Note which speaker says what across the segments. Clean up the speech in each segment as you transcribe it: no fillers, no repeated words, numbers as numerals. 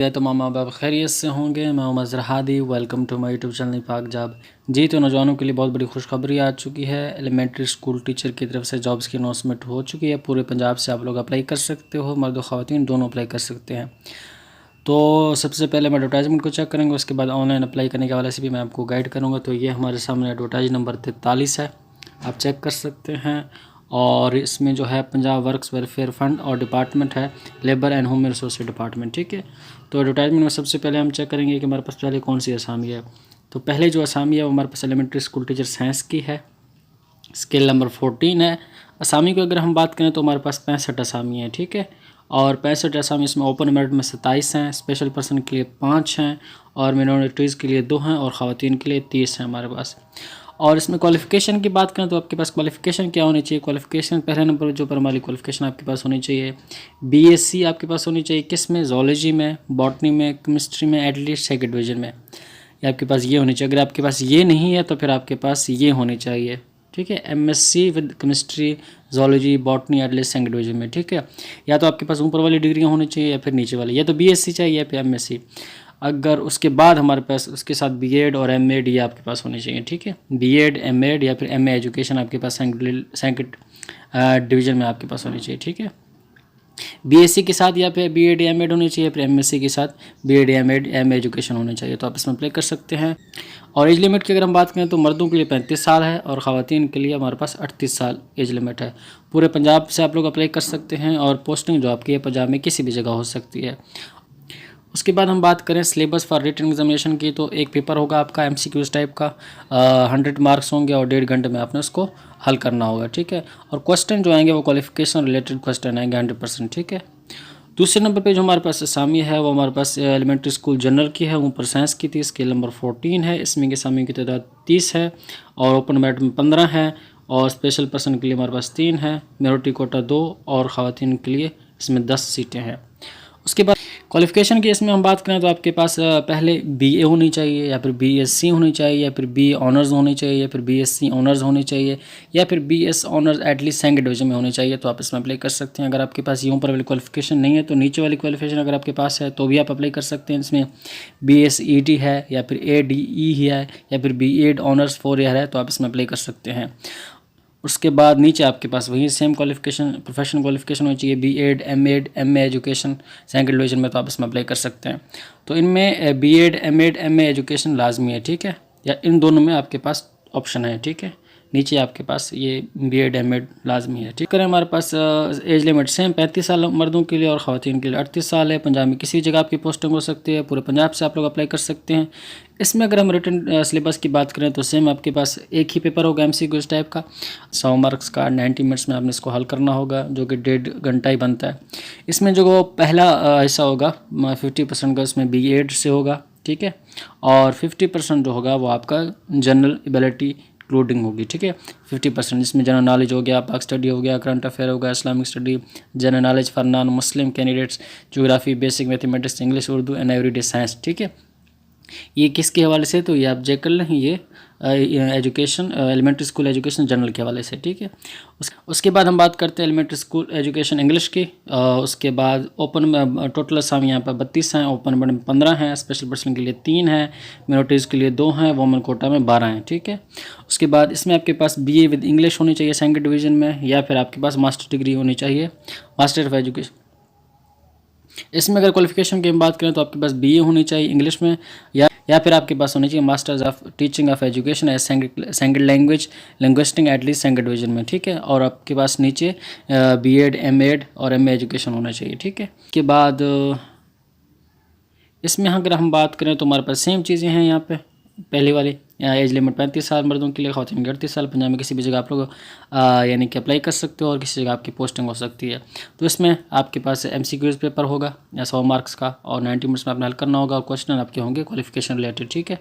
Speaker 1: तो मामा बाप खैरियत से होंगे। मैं Mazhar Hadi, welcome to my YouTube channel Pak job. जी तो नौजवानों के लिए बहुत बड़ी खुशखबरी आ चुकी है। एलिमेंट्री स्कूल टीचर की तरफ से जॉब्स की अनाउंसमेंट हो चुकी है। पूरे पंजाब से आप लोग अप्लाई कर सकते हो, मर्द और ख़वातीन दोनों अप्लाई कर सकते हैं। तो सबसे पहले हम एडवर्टाइजमेंट को चेक करेंगे, उसके बाद ऑनलाइन अप्लाई करने के हवाले से भी मैं आपको गाइड करूँगा। तो ये हमारे सामने एडवर्टाइज नंबर 43 है, आप चेक कर सकते हैं। और इसमें जो है पंजाब वर्क्स वेलफेयर फंड और डिपार्टमेंट है labour and home resource department, ठीक है। तो एडवर्टाइजमेंट में सबसे पहले हम चेक करेंगे कि हमारे पास पहले कौन सी असामी है। तो पहले जो असामी है वो हमारे पास एलिमेंट्री स्कूल टीचर साइंस की है, स्केल नंबर 14 है। असामी की अगर हम बात करें तो हमारे पास 65 असामी हैं, ठीक है। और 65 असामी इसमें ओपन मेरिट में 27 हैं, स्पेशल पर्सन के लिए 5 हैं, और मिनॉरिटीज़ के लिए 2 हैं, और ख़वातीन के लिए 30 हैं हमारे पास। और इसमें क्वालिफ़िकेशन की बात करें तो आपके पास क्वालिफ़िकेशन क्या होनी चाहिए। क्वालिफ़िकेशन पहले नंबर जो पर हमारी क्वालिफ़िकेशन आपके पास होनी चाहिए बीएससी आपके पास होनी चाहिए। किस में? ज़ूलॉजी में, बॉटनी में, केमिस्ट्री में, एटलीस्ट सेकंड डिवीजन में ये आपके पास ये होनी चाहिए। अगर आपके पास ये नहीं है तो फिर आपके पास ये होनी चाहिए, ठीक है। MSc with chemistry, zoology, botany at least second division में, ठीक है। या तो आपके पास ऊपर वाली डिग्रियाँ होनी चाहिए या फिर नीचे वाली, या तो बीएससी चाहिए या फिर एमएससी। अगर उसके बाद हमारे पास उसके साथ बीएड और एमएड ये आपके पास होनी चाहिए, ठीक है। बीएड, एमएड या फिर एमए एजुकेशन आपके पास सेकंड डिवीजन में आपके पास होनी चाहिए, ठीक है। बीएससी के साथ या फिर बीएड या एमएड होनी चाहिए, फिर एमएससी के साथ बीएड या एमएड एमए एजुकेशन होनी चाहिए। तो आप इसमें अप्लाई कर सकते हैं। और एज लिमिट की अगर हम बात करें तो मर्दों के लिए 35 साल है और ख़वातीन के लिए हमारे पास 38 साल एज लिमिट है। पूरे पंजाब से आप लोग अप्लाई कर सकते हैं और पोस्टिंग जो आपकी है पंजाब में किसी भी जगह हो सकती है। उसके बाद हम बात करें सिलेबस फॉर रिटन एग्जामिनेशन की, तो एक पेपर होगा आपका एमसीक्यूज टाइप का, 100 मार्क्स होंगे और 1.5 घंटे में आपने उसको हल करना होगा, ठीक है। और क्वेश्चन जो आएंगे वो क्वालिफिकेशन रिलेटेड क्वेश्चन आएंगे 100%, ठीक है। दूसरे नंबर पे जो हमारे पास असामी है वो हमारे पास एलिमेंट्री स्कूल जनरल की है, ऊपर साइंस की थी, स्केल नंबर 14 है। इसमें के असामी की तादाद 30 है और ओपन मेरिट में 15 है, और स्पेशल पर्सन के लिए हमारे पास 3 है, मेरिटी कोटा 2, और ख़वातीन के लिए इसमें 10 सीटें हैं। उसके बाद क्वालिफ़िकेशन की इसमें हम बात करें तो आपके पास पहले बीए होनी चाहिए, या फिर बीएससी होनी चाहिए, या फिर बीए ऑनर्स होनी चाहिए, या फिर बीएससी ऑनर्स होनी चाहिए, या फिर BS honours at least second division में होनी चाहिए। तो आप इसमें अप्लाई कर सकते हैं। अगर आपके पास ये ऊपर वाली क्वालिफिकेशन नहीं है तो नीचे वाली क्वालिफिकेशन अगर आपके पास है तो भी आप अप्लाई कर सकते हैं। इसमें बीएसईटी है, या फिर एडीई है, या फिर बीएड ऑनर्स 4 ईयर है, तो आप इसमें अप्लाई कर सकते हैं। उसके बाद नीचे आपके पास वही सेम क्वालिफिकेशन प्रोफेशनल क्वालिफिकेशन होनी चाहिए, BEd, MEd, MA education second division में, तो आप इसमें अप्लाई कर सकते हैं। तो इनमें बीएड, एमएड, एमए एजुकेशन लाजमी है, ठीक है, या इन दोनों में आपके पास ऑप्शन है, ठीक है। नीचे आपके पास ये बीएड, एमएड लाजमी है, ठीक करें। हमारे पास एज लिमिट सेम 35 साल मर्दों के लिए और ख़वातीन के लिए 38 साल है। पंजाब में किसी जगह आपकी पोस्टिंग हो सकती है, पूरे पंजाब से आप लोग अप्लाई कर सकते हैं। इसमें अगर हम रिटन सिलेबस की बात करें तो सेम आपके पास एक ही पेपर होगा एमसीक्यूज टाइप का, 100 मार्क्स का, 90 मिनट्स में आपने इसको हल करना होगा, जो कि 1.5 घंटा ही बनता है। इसमें जो वो पहला हिस्सा होगा 50% का उसमें बीएड से होगा, ठीक है, और 50% जो होगा वो आपका जनरल एबिलिटी इंक्लूडिंग होगी, ठीक है। 50% इसमें जनरल नॉलेज हो गया, पाक स्टडी हो गया, करंट अफेयर हो गया, Islamic study, general knowledge for non Muslim candidates, geography, basic mathematics, English, Urdu and everyday science, ठीक है। ये किसके हवाले से? तो ये आप चेक कर लें, ये education elementary school education general के हवाले से, ठीक है। उसके बाद हम बात करते हैं एलिमेंट्री स्कूल एजुकेशन इंग्लिश की। उसके बाद ओपन में टोटल असामी यहाँ पर 32 हैं, ओपन में 15 हैं, स्पेशल पर्सन के लिए 3 हैं, मिनोरिटीज़ के लिए 2 हैं, वोमेन कोटा में 12 हैं, ठीक है। उसके बाद इसमें आपके पास बीए विद इंग्लिश होनी चाहिए सेकंड डिवीजन में, या फिर आपके पास मास्टर डिग्री होनी चाहिए, मास्टर ऑफ एजुकेशन। इसमें अगर क्वालिफिकेशन की हम बात करें तो आपके पास बीए होनी चाहिए इंग्लिश में, या फिर आपके पास होनी चाहिए masters of teaching of education as second language linguistic at least second division में, ठीक है। और आपके पास नीचे बीएड, एमएड और एमए एजुकेशन होना चाहिए, ठीक है। उसके बाद इसमें अगर हम बात करें तो हमारे पास सेम चीज़ें हैं यहाँ पे। पहली वाली एज लिमिट 35 साल मर्दों के लिए, ख़वातीन के 38 साल। पंजाब में किसी भी जगह आप लोग यानी कि अप्लाई कर सकते हो और किसी जगह आपकी पोस्टिंग हो सकती है। तो इसमें आपके पास एमसीक्यूज पेपर होगा या 100 मार्क्स का, और 90 मिनट्स में आपने हल करना होगा, और क्वेश्चन आपके होंगे क्वालिफिकेशन रिलेटेड, ठीक है।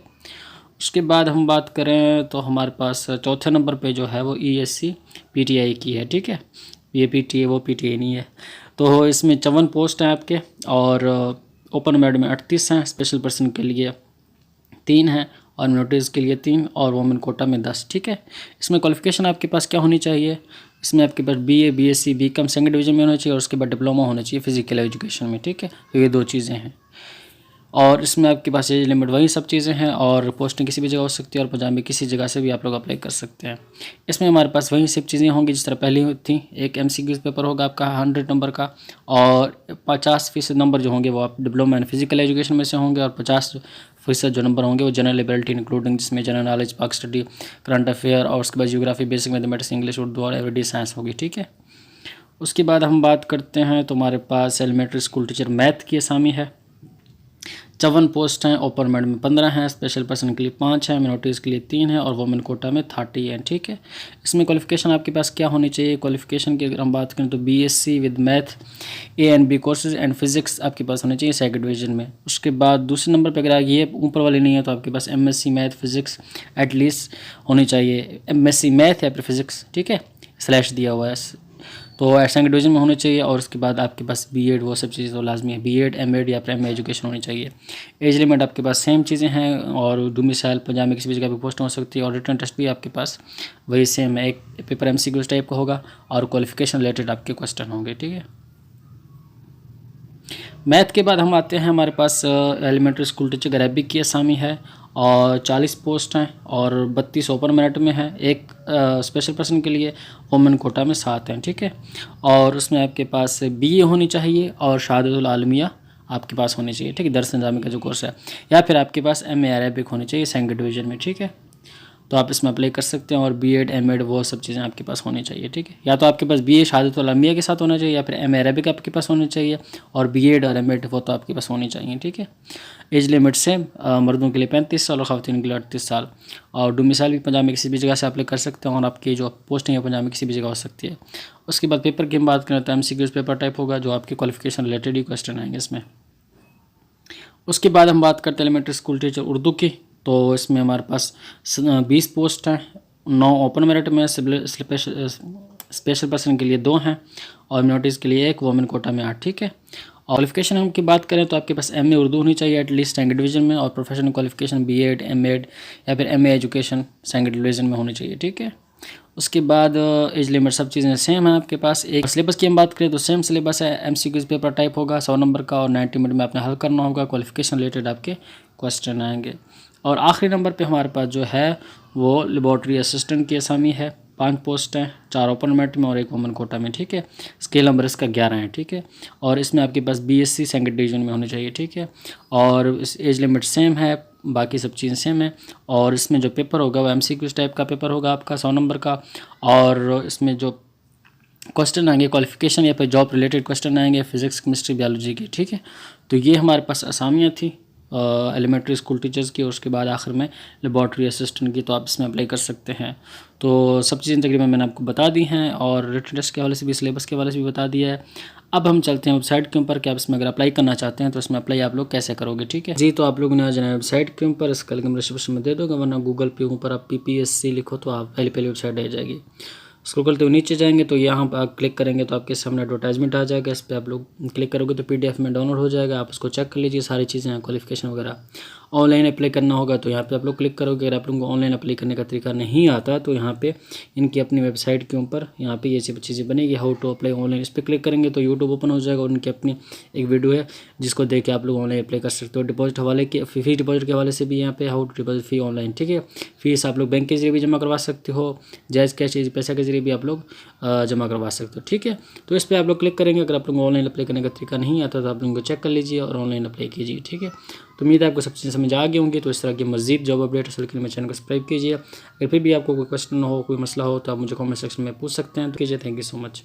Speaker 1: उसके बाद हम बात करें तो हमारे पास चौथे नंबर पर जो है वो ईएससी पीटीआई की है, ठीक है। ये पीटीआई वो पीटीआई नहीं है। तो इसमें 54 पोस्ट हैं आपके, और ओपन मेरिट में 38 हैं, स्पेशल पर्सन के लिए 3 हैं, और मिनोरिटीज़ के लिए 3, और वोमेन कोटा में 10, ठीक है। इसमें क्वालिफिकेशन आपके पास क्या होनी चाहिए? इसमें आपके पास BA, BSc, BCom second division में होना चाहिए, और उसके बाद डिप्लोमा होना चाहिए फिजिकल एजुकेशन में, ठीक है। तो ये 2 चीज़ें हैं। और इसमें आपके पास एज लिमिट वही सब चीज़ें हैं और पोस्टिंग किसी भी जगह हो सकती है और पंजाब में किसी जगह से भी आप लोग अप्लाई कर सकते हैं। इसमें हमारे पास वही सब चीज़ें होंगी जिस तरह पहले थी। एक MCQ पेपर होगा आपका 100 नंबर का और 50% नंबर जो होंगे वो आप डिप्लोमा एंड फिजिकल एजुकेशन में से होंगे और 50% जो नंबर होंगे वो जनरल एबिलिटी इंक्लूडिंग जिसमें जनरल नॉलेज, पाक स्टडी, करंट अफेयर और उसके बाद geography, basic mathematics, English, Urdu और एवरीडे साइंस होगी। ठीक है, उसके बाद हम बात करते हैं तो हमारे पास एलिमेंट्री स्कूल टीचर मैथ की असामी है। 54 पोस्ट हैं। ओपन मेरिट में 15 हैं, स्पेशल पर्सन के लिए 5 हैं, मिनोरिटीज़ के लिए 3 हैं और वुमेन कोटा में 30 हैं। ठीक है, इसमें क्वालिफिकेशन आपके पास क्या होनी चाहिए? क्वालिफिकेशन की अगर हम बात करें तो BSc with math A and B courses and physics आपके पास होने चाहिए सेकंड डिवीजन में। उसके बाद दूसरे नंबर पर अगर ये ऊपर वाले नहीं है तो आपके पास MSc मैथ फिजिक्स एटलीस्ट होनी चाहिए, MSc मैथ या फिर फिजिक्स। ठीक है, स्लैश दिया हुआ है तो सेकंड डिवीजन में होने चाहिए और उसके बाद आपके पास B.Ed वो सब चीज़ें तो लाजमी है, B.Ed M.Ed या फिर MA एजुकेशन होनी चाहिए। एज लिमिट आपके पास सेम चीज़ें हैं और डोमिसाइल पंजाब में किसी भी जगह पर पोस्ट हो सकती है और रिटर्न टेस्ट भी आपके पास वही सेम है, एक पेपर MCQ टाइप का होगा और क्वालिफिकेशन रिलेटेड आपके क्वेश्चन होंगे। ठीक है, मैथ के बाद हम आते हैं हमारे पास एलिमेंट्री स्कूल टीचर अरबिक की असामी है और 40 पोस्ट हैं और 32 ओपन मेरिट में है, एक स्पेशल पर्सन के लिए वुमेन कोटा में 7 हैं। ठीक है, और उसमें आपके पास BA होनी चाहिए और शहादतुल आलमिया आपके पास होनी चाहिए। ठीक है, दर्स निज़ामी का जो कोर्स है, या फिर आपके पास MA अरबिक होनी चाहिए सेकंड डिवीजन में। ठीक है, तो आप इसमें अप्लाई कर सकते हैं और B.Ed M.Ed वो सब चीज़ें आपके पास होनी चाहिए। ठीक है, या तो आपके पास BA शहादतुल आलमिया के साथ होना चाहिए या फिर MA अरबिक आपके पास होनी चाहिए और B.Ed और M.Ed वो तो आपके पास होनी चाहिए। ठीक है, एज लिमिट से मर्दों के लिए 35 साल और ख़वातीन के लिए 38 साल और डोमिसाइल भी पंजाब में किसी भी जगह से अप्लाई कर सकते हैं और आपकी जो पोस्टिंग है पंजाब में किसी भी जगह हो सकती है। उसके बाद पेपर की हम बात करें तो MCQ पेपर टाइप होगा जो आपके क्वालिफिकेशन रिलेटेड ही क्वेश्चन आएंगे इसमें। उसके बाद हम बात करते हैं एलिमेंट्री स्कूल टीचर उर्दू की, तो इसमें हमारे पास 20 पोस्ट हैं, 9 ओपन मेरिट में, स्पेशल पर्सन के लिए 2 हैं और मिनोरिटीज़ के लिए 1, वुमेन कोटा में 8। ठीक है, और क्वालिफिकेशन हम की बात करें तो आपके पास MA उर्दू होनी चाहिए एटलीस्ट सेकंड डिवीजन में और प्रोफेशनल क्वालिफिकेशन B.Ed M.Ed या फिर MA एजुकेशन सेकंड डिवीजन में होनी चाहिए। ठीक है, उसके बाद एज लिमिट सब चीज़ें सेम है आपके पास। एक सिलेबस की हम बात करें तो सेम सिलेबस है, MCQ पेपर टाइप होगा 100 नंबर का और 90 मिनट में आपने हल करना होगा, क्वालिफिकेशन रिलेटेड आपके क्वेश्चन आएंगे। और आखिरी नंबर पे हमारे पास जो है वो लेबॉर्ट्री असिस्टेंट की असामी है, 5 पोस्ट हैं, 4 ओपन मेरिट में और 1 वुमेन कोटा में। ठीक है, स्केल नंबर इसका 11 है। ठीक है, और इसमें आपके पास BSc सेकंड डिवीजन में होनी चाहिए। ठीक है, और इस एज लिमिट सेम है, बाकी सब चीज़ें सेम है और इसमें जो पेपर होगा वो MCQ टाइप का पेपर होगा आपका 100 नंबर का और इसमें जो क्वेश्चन आएंगे क्वालिफिकेशन या फिर जॉब रिलेटेड क्वेश्चन आएंगे फिजिक्स, केमिस्ट्री, बायोलॉजी की। ठीक है, तो ये हमारे पास असामियाँ थी एलिमेंट्री स्कूल टीचर्स की और उसके बाद आखिर में लेबॉर्ट्री असिस्टेंट की, तो आप इसमें अप्लाई कर सकते हैं। तो सब चीज़ें तकरीबन मैंने आपको बता दी हैं और रिटन टेस्ट के हवाले से भी, सिलेबस के हवाले से भी बता दिया है। अब हम चलते हैं वेबसाइट के ऊपर कि आप इसमें अगर अप्लाई करना चाहते हैं तो इसमें अप्लाई आप लोग कैसे करोगे। ठीक है जी, तो आप लोग ने आ जाना वेबसाइट के ऊपर, इसका लिंक डिस्क्रिप्शन में दे दोगे, वरना गूगल पे ऊपर आप PPSC लिखो तो आप पहली वेबसाइट आ जाएगी। स्क्रॉल करते हुए नीचे जाएंगे तो यहाँ पर आप क्लिक करेंगे तो आपके सामने एडवर्टाइजमेंट आ जाएगा, इस पर आप लोग क्लिक करोगे तो PDF में डाउनलोड हो जाएगा, आप उसको चेक कर लीजिए, सारी चीज़ें हैं, क्वालिफिकेशन वगैरह। ऑनलाइन अप्लाई करना होगा तो यहाँ पे आप लोग क्लिक करोगे, अगर आप लोगों को ऑनलाइन अप्लाई करने का तरीका नहीं आता तो यहाँ पे इनकी अपनी वेबसाइट के ऊपर यहाँ पे ये सब चीज़ें बनेगी, हाउ टू अप्लाई ऑनलाइन, इस पर क्लिक करेंगे तो यूट्यूब ओपन हो जाएगा और उनकी अपनी एक वीडियो है जिसको देख के आप लोग ऑनलाइन अप्लाई कर सकते हो। डिपॉजिट हवाले के फी डिपॉजिट के हवाले से भी यहाँ पे how to deposit fee online. ठीक है, फीस आप लोग बैंक के जरिए भी जमा करवा सकते हो, जायज़ कैश पैसा के जरिए भी आप लोग जमा करवा सकते हो। ठीक है, तो इस पर आप लोग क्लिक करेंगे, अगर आप लोगों को ऑनलाइन अप्लाई करने का तरीका नहीं आता तो आप लोगों को चेक कर लीजिए और ऑनलाइन अप्लाई कीजिए। ठीक है, तो उम्मीद है आपको सब चीज़ें समझ आ गई होंगी। तो इस तरह की मज़ीद जॉब अपडेट हासिल के लिए मेरे चैनल को सब्सक्राइब कीजिए। अगर फिर भी आपको कोई क्वेश्चन हो, कोई मसला हो तो आप मुझे कमेंट सेक्शन में पूछ सकते हैं। तो कीजिए। Thank you so much.